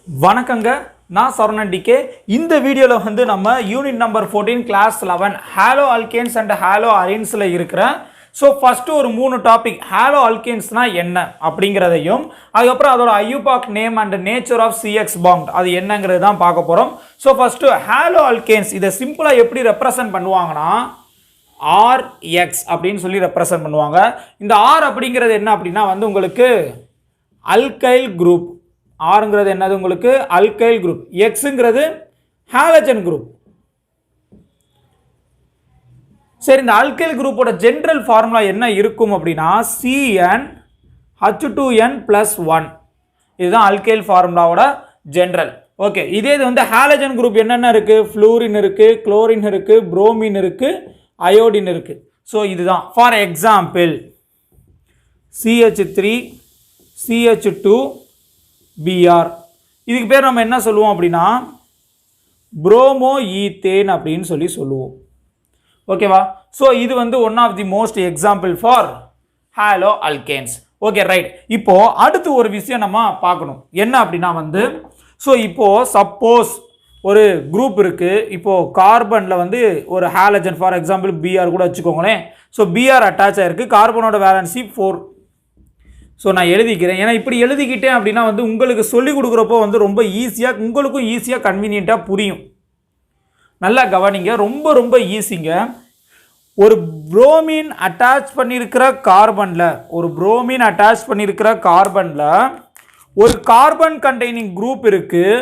வணக்கங்க நான் SaravananTK இந்த வீடியோல வந்து நம்ம unit number 14 class 11 Haloalkanes and Haloarenes ல இருக்கிற சோ ஃபர்ஸ்ட் ஒரு மூணு டாபிக் Haloalkanesனா என்ன அப்படிங்கறதையும் அதுக்கு அப்புறம் அதோட IUPAC name and nature of CX bond அது என்னங்கறது தான் பார்க்க போறோம். சோ ஃபர்ஸ்ட் Haloalkanes இத சிம்பிளா எப்படி ரெப்ரசன்ட் பண்ணுவாங்கன்னா RX அப்படினு சொல்லி ரெப்ரசன்ட் பண்ணுவாங்க. இந்த R அப்படிங்கிறது என்ன அப்படினா வந்து உங்களுக்கு alkyl group ஆர்ங்கிறது என்னது உங்களுக்கு alkyl group Xங்கிறது halogen group. சரி இந்த alkyl group ஓட ஜெனரல் ஃபார்முலா என்ன இருக்கும் அப்படினா CnH2n+1 இதுதான் alkyl ஃபார்முலாவோட ஜெனரல். ஓகே இதே இது வந்து halogen group என்னென்ன இருக்கு fluorine இருக்கு chlorine இருக்கு bromine இருக்கு iodine இருக்கு. சோ இதுதான் for example CH3 CH2 Br இதுக்கு பேர் நம்ம என்ன சொல்லுவோம் அப்படினா bromo ethane அப்படினு சொல்லி சொல்லுவோம். ஓகேவா சோ இது வந்து one of the most example for haloalkanes. Okay right. இப்போ அடுத்து ஒரு விஷயம் நம்ம பார்க்கணும் என்ன அப்படினா வந்து சோ இப்போ சப்போஸ் ஒரு குரூப் இருக்கு. இப்போ கார்பன்ல வந்து ஒரு ஹாலஜன் ஃபார் எக்ஸாம்பிள் Br கூட வச்சுக்கோங்களேன். சோ Br அட்டாச் ஆயிருக்கு கார்பனோட வேலன்சி 4. ஸோ நான் எழுதிக்கிறேன் ஏன்னா இப்படி எழுதிக்கிட்டேன் அப்படின்னா வந்து உங்களுக்கு சொல்லிக் கொடுக்குறப்போ வந்து ரொம்ப ஈஸியாக உங்களுக்கும் ஈஸியாக கன்வீனியண்ட்டாக புரியும். நல்லா கவனிங்க ரொம்ப ரொம்ப ஈஸிங்க. ஒரு புரோமின் அட்டாச் பண்ணியிருக்கிற கார்பனில் ஒரு கார்பன் கண்டெய்னிங் குரூப் இருக்குது.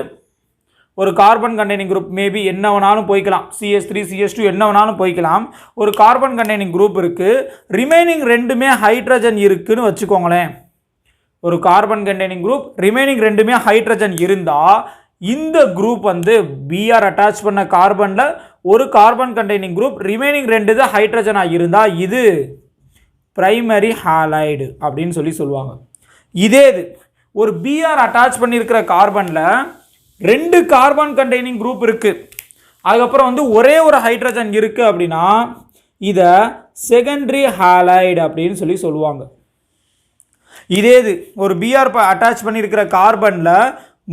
ஒரு கார்பன் கண்டெய்னிங் குரூப் மேபி என்ன வேணாலும் போய்க்கலாம் CH3 CH2 என்ன வேணாலும் போய்க்கலாம். ஒரு கார்பன் கண்டெய்னிங் குரூப் இருக்குது ரிமைனிங் ரெண்டுமே ஹைட்ரஜன் இருக்குன்னு வச்சுக்கோங்களேன். ஒரு கார்பன் கண்டெய்னிங் குரூப் ரிமைனிங் ரெண்டுமே ஹைட்ரஜன் இருந்தால் இந்த குரூப் வந்து Br அட்டாச் பண்ண கார்பனில் ஒரு கார்பன் கண்டெய்னிங் குரூப் ரிமைனிங் ரெண்டு தான் ஹைட்ரஜனாக இருந்தால் இது பிரைமரி ஹாலைடு அப்படின்னு சொல்லி சொல்லுவாங்க. இதே இது ஒரு Br அட்டாச் பண்ணியிருக்கிற கார்பனில் ரெண்டு கார்பன் கண்டெய்னிங் குரூப் இருக்குது அதுக்கப்புறம் வந்து ஒரே ஒரு ஹைட்ரஜன் இருக்குது அப்படின்னா இதை செகண்டரி ஹாலைடு அப்படின்னு சொல்லி சொல்லுவாங்க. இதே இது ஒரு Br அட்டாச் பண்ணியிருக்கிற கார்பனில்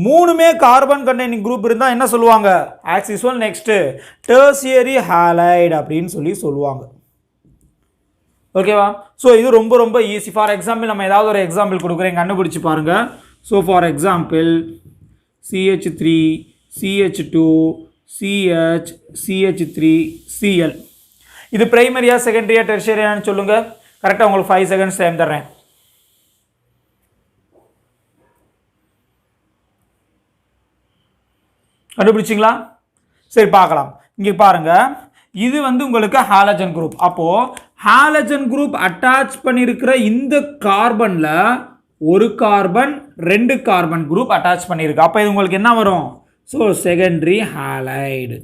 மூணுமே கார்பன் கண்டெய்னிங் குரூப் இருந்தால் என்ன சொல்லுவாங்க as usual next tertiary halide அப்படின்னு சொல்லி சொல்லுவாங்க. ஓகேவா ஸோ இது ரொம்ப ரொம்ப ஈஸி. ஃபார் எக்ஸாம்பிள் நம்ம ஏதாவது ஒரு எக்ஸாம்பிள் கொடுக்குறேன் கண்டுபிடிச்சி பாருங்க. So for example CH3 CH2 CH CH3 Cl இது பிரைமரியா செகண்டரியா டெர்ஷியரியான்னு சொல்லுங்க. கரெக்டாக உங்களுக்கு 5 செகண்ட்ஸ் டைம் தர்றேன். கண்டுபிடிச்சிங்களா? சரி பார்க்கலாம். இங்கே பாருங்க இது வந்து உங்களுக்கு ஹாலஜன் குரூப். அப்போ ஹாலஜன் குரூப் அட்டாச் பண்ணியிருக்கிற இந்த கார்பன்ல ஒரு கார்பன் ரெண்டு கார்பன் குரூப் அட்டாச் பண்ணியிருக்கு. அப்போ இது உங்களுக்கு என்ன வரும்? So secondary halide.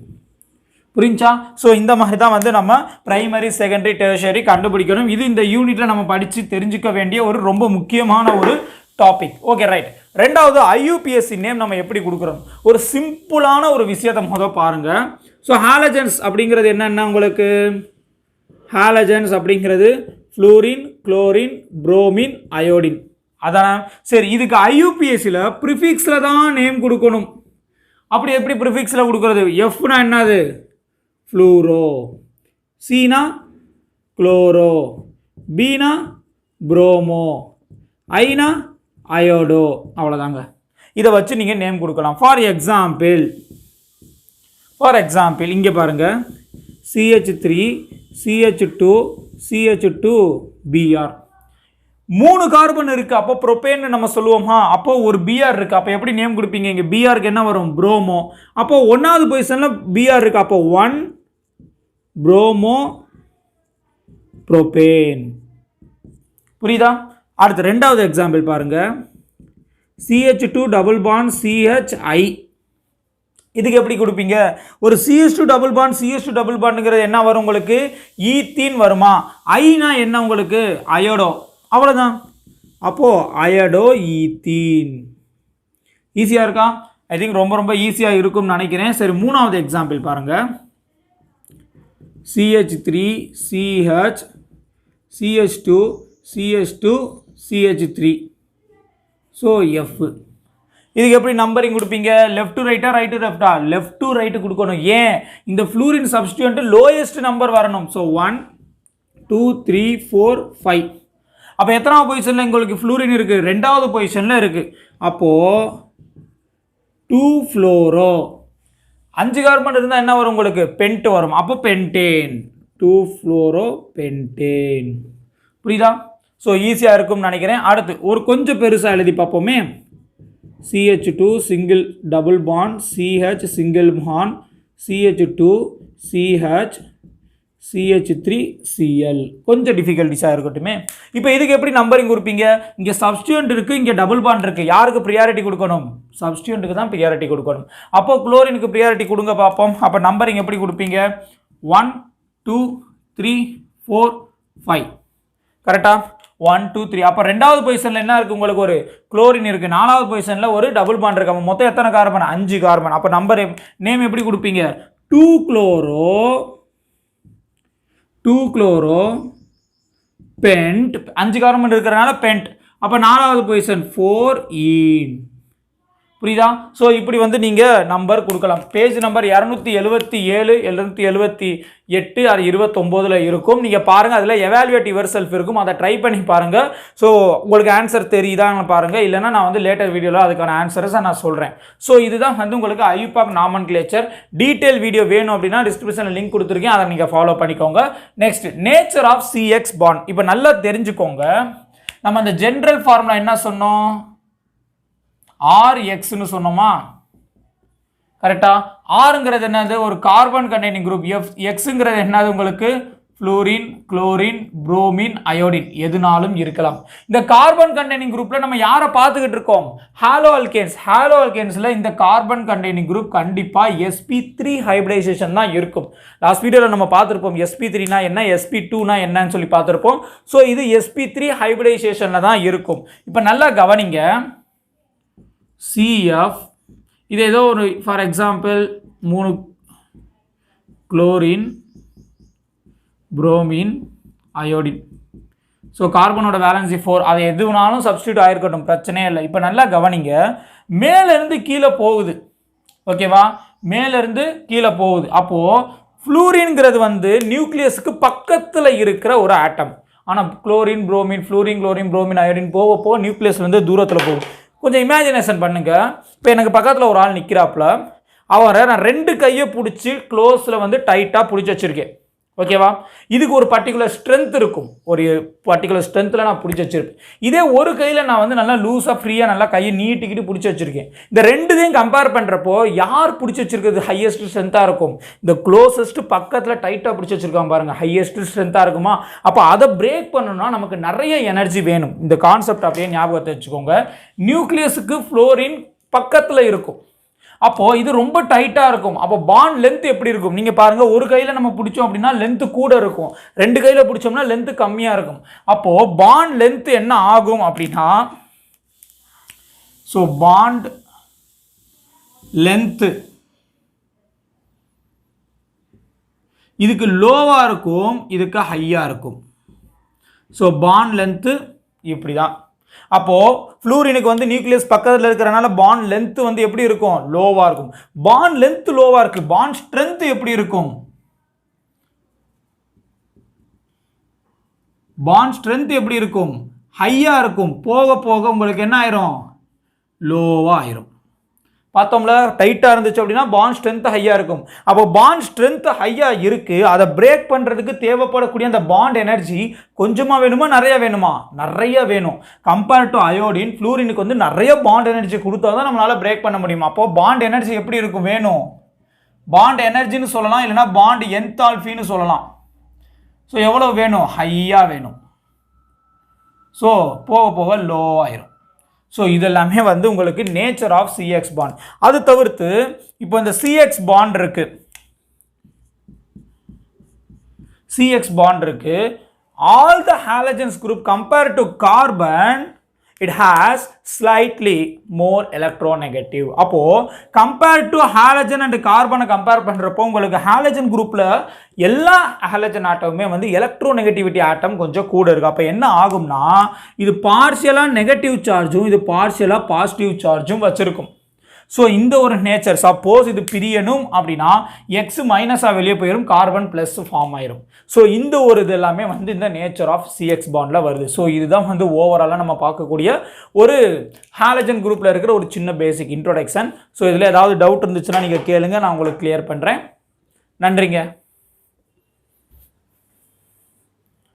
புரிஞ்சா? ஸோ இந்த மாதிரி தான் வந்து நம்ம பிரைமரி செகண்டரி டெர்ஷியரி கண்டுபிடிக்கணும். இது இந்த யூனிட்ல நம்ம படித்து தெரிஞ்சுக்க வேண்டிய ஒரு ரொம்ப முக்கியமான ஒரு டாபிக். Okay right. ரெண்டாவது IUPAC நேம் நம்ம எப்படி கொடுக்குறோம் ஒரு சிம்பிளான ஒரு விஷயத்தை முதல் பாருங்க. ஸோ ஹாலஜன்ஸ் அப்படிங்கிறது என்னென்ன உங்களுக்கு ஹாலஜன்ஸ் அப்படிங்கிறது ஃப்ளூரின் குளோரின் புரோமின் அயோடின் அதான. சரி இதுக்கு IUPACல ப்ரிஃபிக்ஸில் தான் நேம் கொடுக்கணும். அப்படி எப்படி ப்ரிஃபிக்ஸில் கொடுக்குறது? எஃப்னா என்னது ஃப்ளூரோ, சீனா chloro, Beena promo, Aina iodo அவ்வளோதாங்க. இதை வச்சு நீங்கள் நேம் கொடுக்கலாம். ஃபார் எக்ஸாம்பிள் இங்கே பாருங்கள் CH3 CH2 CH2 Br மூணு கார்பன் இருக்குது. அப்போ ப்ரோபேன் நம்ம சொல்லுவோமா? அப்போ ஒரு Br இருக்குது. அப்போ எப்படி நேம் கொடுப்பீங்க? இங்கே Brக்கு என்ன வரும்? புரோமோ. அப்போ ஒன்றாவது பொசிஷனில் Br இருக்குது. அப்போ 1 புரோமோ ப்ரோபேன். புரியுதா? அடுத்து ரெண்டாவது எக்ஸாம்பிள் பாருங்க CH2 டபுள் பாண்ட் CHI. இதுக்கு எப்படி கொடுப்பீங்க? ஒரு CH2 double bond CH2 double பாண்டுங்கிறது என்ன வரும் உங்களுக்கு? ஈத்தீன் வருமா? ஐனா என்ன உங்களுக்கு? அயோடோ. அவ்வளோதான். அப்போது அயோடோ ஈத்தீன். ஈஸியாக இருக்கா? ஐ திங்க் ரொம்ப ரொம்ப ஈஸியாக இருக்கும்னு நினைக்கிறேன். சரி மூணாவது எக்ஸாம்பிள் பாருங்கள் CH3 CH CH2 CH3 So F இதுக்கு எப்படி நம்பரிங் கொடுப்பீங்க? லெஃப்ட் டு ரைட்டா, ரைட் டு லெஃப்டா? லெஃப்ட் டு ரைட் கொடுக்கணும். ஏன்? இந்த ஃப்ளூரின் சப்ஸ்டிட்யூயன்ட் லோயஸ்ட் நம்பர் வரணும். ஸோ 1 2 3 4 5. அப்போ எத்தனாவது பொசிஷனில் உங்களுக்கு ஃப்ளூரின் இருக்குது? ரெண்டாவது பொசிஷனில் இருக்குது. அப்போது 2 ஃப்ளோரோ 5 கார்பன் இருந்தால் என்ன வரும் உங்களுக்கு? பென்ட் வரும். அப்போ பென்டேன், 2 ஃப்ளோரோ பென்டேன். புரியுதா? ஸோ ஈஸியாக இருக்கும்னு நினைக்கிறேன். அடுத்து ஒரு கொஞ்சம் பெருசாக எழுதி பார்ப்போமே. CH2 single double bond, CH single bond, CH2 CH CH3 Cl. கொஞ்சம் டிஃபிகல்ட்டிஸாக இருக்கட்டுமே. இப்போ இதுக்கு எப்படி நம்பரிங் கொடுப்பீங்க? இங்கே சப்ஸ்டிட்யூயன்ட் இருக்குது, இங்கே டபுள் பாண்ட் இருக்குது. யாருக்கு ப்ரியாரிட்டி கொடுக்கணும்? சப்ஸ்டிட்யூயன்ட்டுக்கு தான் ப்ரியாரிட்டி கொடுக்கணும். அப்போ குளோரினுக்கு ப்ரியாரிட்டி கொடுங்க பார்ப்போம். அப்போ நம்பரிங் எப்படி கொடுப்பீங்க? 1 2 3 4 5. கரெக்டாக? 1 2 3. அப்போ ரெண்டாவது பொசிஷனில் என்ன இருக்குது? உங்களுக்கு ஒரு குளோரின் இருக்குது. நாலாவது பொசிஷனில் ஒரு டபுள் பாண்ட் இருக்குது. அப்போ மொத்தம் எத்தனை கார்பன்? 5 கார்பன். அப்போ நம்பர் நேம் எப்படி கொடுப்பீங்க? 2 குளோரோ பென்ட். 5 கார்பன் இருக்கிறனால பென்ட். அப்போ நாலாவது பொசிஷன் 4 ஈன். புரியுதா? ஸோ இப்படி வந்து நீங்கள் நம்பர் கொடுக்கலாம். பேஜ் நம்பர் 277 278 அது 29 இருக்கும். நீங்கள் பாருங்கள், அதில் எவாலுவேட் யுவர் செல்ஃப் இருக்கும். அதை ட்ரை பண்ணி பாருங்கள். ஸோ உங்களுக்கு ஆன்சர் தெரியுதான்னு பாருங்கள். இல்லைனா நான் வந்து லேட்டர் வீடியோவில் அதுக்கான ஆன்சர்ஸை நான் சொல்கிறேன். ஸோ இதுதான் வந்து உங்களுக்கு IUPAC நாமன்கிளேச்சர். டீட்டெயில் வீடியோ வேணும் அப்படின்னா டிஸ்கிரிப்ஷனில் லிங்க் கொடுத்துருக்கேன், அதை நீங்கள் ஃபாலோ பண்ணிக்கோங்க. Next, nature of CX bond. இப்போ நல்லா தெரிஞ்சுக்கோங்க. நம்ம அந்த ஜென்ரல் ஃபார்முலா என்ன சொன்னோம்? RXன்னு சொன்னோமா? கரெக்டா? Rங்கிறது என்னது? ஒரு கார்பன் கண்டெய்னிங் குரூப். Xங்கிறது என்னது? உங்களுக்கு ஃப்ளூரின், குளோரின், புரோமின், அயோடின் எதுனாலும் இருக்கலாம். இந்த கார்பன் கண்டெய்னிங் குரூப்ல நம்ம யாரை பார்த்துக்கிட்டு இருக்கோம்? ஹாலோஅல்கேன்ஸ். ஹாலோஅல்கேன்ஸ்ல இந்த கார்பன் கண்டெய்னிங் குரூப் கண்டிப்பா sp3 ஹைபிரிடைசேஷன் தான் இருக்கும். லாஸ்ட் வீடியோவில் நம்ம பார்த்துருப்போம் sp3னா என்ன, sp2னா என்னன்னு சொல்லி பார்த்துருப்போம். ஸோ இது sp3 ஹைபிரிடைசேஷன்ல தான் இருக்கும். இப்போ நல்லா கவனிங்க. CF இது ஏதோ ஒரு for example 3 chlorine, bromine, iodine. So கார்பனோட வேலன்சி 4. அது எதுனாலும் சப்ஸ்டியூட் ஆகிருக்கட்டும், பிரச்சனையே இல்லை. இப்போ நல்லா கவனிங்க, மேலேருந்து கீழே போகுது. ஓகேவா? மேலேருந்து கீழே போகுது. அப்போது ஃப்ளூரின்ங்கிறது வந்து நியூக்ளியஸுக்கு பக்கத்தில் இருக்கிற ஒரு ஆட்டம். ஆனால் chlorine, bromine, fluorine, chlorine, bromine, iodine போக நியூக்ளியஸ் வந்து தூரத்தில் போகும். கொஞ்சம் இமேஜினேஷன் பண்ணுங்க. இப்போ எனக்கு பக்கத்தில் ஒரு ஆள் நிற்கிறாப்புல, அவரை நான் 2 கையை பிடிச்சி க்ளோஸில் வந்து டைட்டாக பிடிச்சி வச்சுருக்கேன். ஓகேவா? இதுக்கு ஒரு பர்டிகுலர் ஸ்ட்ரென்த் இருக்கும். ஒரு பர்டிகுலர் ஸ்ட்ரென்த்தில் நான் பிடிச்சி வச்சிருப்பேன். இதே ஒரு கையில் நான் வந்து நல்லா லூஸாக ஃப்ரீயாக நல்லா கையை நீட்டிக்கிட்டு பிடிச்சி வச்சிருக்கேன். இந்த ரெண்டுத்தையும் கம்பேர் பண்ணுறப்போ யார் பிடிச்சி வச்சிருக்கிறது ஹையஸ்ட் ஸ்ட்ரென்த்தாக இருக்கும்? இந்த க்ளோசஸ்ட் பக்கத்தில் டைட்டாக பிடிச்சி வச்சிருக்கான் பாருங்கள், ஹையஸ்ட் ஸ்ட்ரென்த்தாக இருக்குமா? அப்போ அதை பிரேக் பண்ணணும்னா நமக்கு நிறைய எனர்ஜி வேணும். இந்த கான்செப்ட் அப்படியே ஞாபகத்தை வச்சுக்கோங்க. நியூக்ளியஸுக்கு ஃப்ளோரின் பக்கத்தில் இருக்கும். அப்போ இது ரொம்ப டைட்டா இருக்கும். அப்போ பாண்ட் லென்த் எப்படி இருக்கும்? நீங்க பாருங்க, ஒரு கையில நம்ம பிடிச்சோம் அப்படின்னா லென்த் கூட இருக்கும், 2 கையில பிடிச்சோம்னா லென்த் கம்மியா இருக்கும். அப்போ பாண்ட் லென்த் என்ன ஆகும் அப்படின்னா, ஸோ பாண்ட் லென்த் இதுக்கு லோவா இருக்கும், இதுக்கு ஹையா இருக்கும். ஸோ பாண்ட் லென்த் இப்படிதான். அப்போ ஃப்ளூரினுக்கு வந்து நியூக்ளியஸ் பக்கத்தில் இருக்கிறனால பாண்ட் லென்த் வந்து எப்படி இருக்கும்? லோவா இருக்கும். பாண்ட் லென்த் லோவா இருக்கு, பாண்ட் ஸ்ட்ரென்த் எப்படி இருக்கும்? பாண்ட் ஸ்ட்ரென்த் எப்படி இருக்கும்? ஹையா இருக்கும். போக போக உங்களுக்கு என்ன ஆயிரும்? லோவா ஆயிரும். பார்த்தோம்ல, டைட்டாக இருந்துச்சு அப்படின்னா பாண்ட் ஸ்ட்ரென்த் ஹையாக இருக்கும். அப்போ பாண்ட் ஸ்ட்ரென்த் ஹையாக இருக்குது, அதை பிரேக் பண்ணுறதுக்கு தேவைப்படக்கூடிய அந்த பாண்ட் எனர்ஜி கொஞ்சமாக வேணுமா நிறைய வேணுமா? நிறைய வேணும். கம்பேர்ட் டு அயோடின், ஃப்ளூரினுக்கு வந்து நிறைய பாண்ட் எனர்ஜி கொடுத்தா தான் நம்மளால் பிரேக் பண்ண முடியும். அப்போது பாண்ட் எனர்ஜி எப்படி இருக்கும்? வேணும். பாண்ட் எனர்ஜின்னு சொல்லலாம், இல்லைனா பாண்ட் என்தால்ஃபின்னு சொல்லலாம். ஸோ எவ்வளோ வேணும்? ஹையாக வேணும். ஸோ போக போக லோ ஆயிரும். ஸோ இதெல்லாமே வந்து உங்களுக்கு நேச்சர் ஆஃப் CX பாண்ட். அது தவிர்த்து இப்போ இந்த CX பாண்ட் இருக்கு, CX பாண்ட் இருக்கு. All the halogens group compare to carbon it has slightly more electronegative. அப்போ compared to halogen and carbon compare பண்றப்போ உங்களுக்கு halogen groupல எல்லா halogen ஆட்டமுமே வந்து electronegativity ஆட்டம் கொஞ்சம் கூட இருக்கு. அப்ப என்ன ஆகும்னா இது பார்ஷியலா நெகட்டிவ் சார்ஜும் இது பார்ஷியலா பாசிட்டிவ் சார்ஜும் வச்சிருக்கும். ஸோ இந்த ஒரு நேச்சர் சப்போஸ் இது பிரியணும் அப்படின்னா எக்ஸ் மைனஸாக வெளியே போயிடும், கார்பன் ப்ளஸ் ஃபார்ம் ஆயிரும். ஸோ இந்த ஒரு இது எல்லாமே வந்து இந்த நேச்சர் ஆஃப் சிஎக்ஸ் பாண்டில் வருது. ஸோ இதுதான் வந்து ஓவராலாக நம்ம பார்க்கக்கூடிய ஒரு ஹாலஜன் குரூப்பில் இருக்கிற ஒரு சின்ன பேசிக் இன்ட்ரோடக்ஷன். ஸோ இதில் ஏதாவது டவுட் இருந்துச்சுன்னா நீங்கள் கேளுங்க, நான் உங்களுக்கு கிளியர் பண்ணுறேன். நன்றிங்க.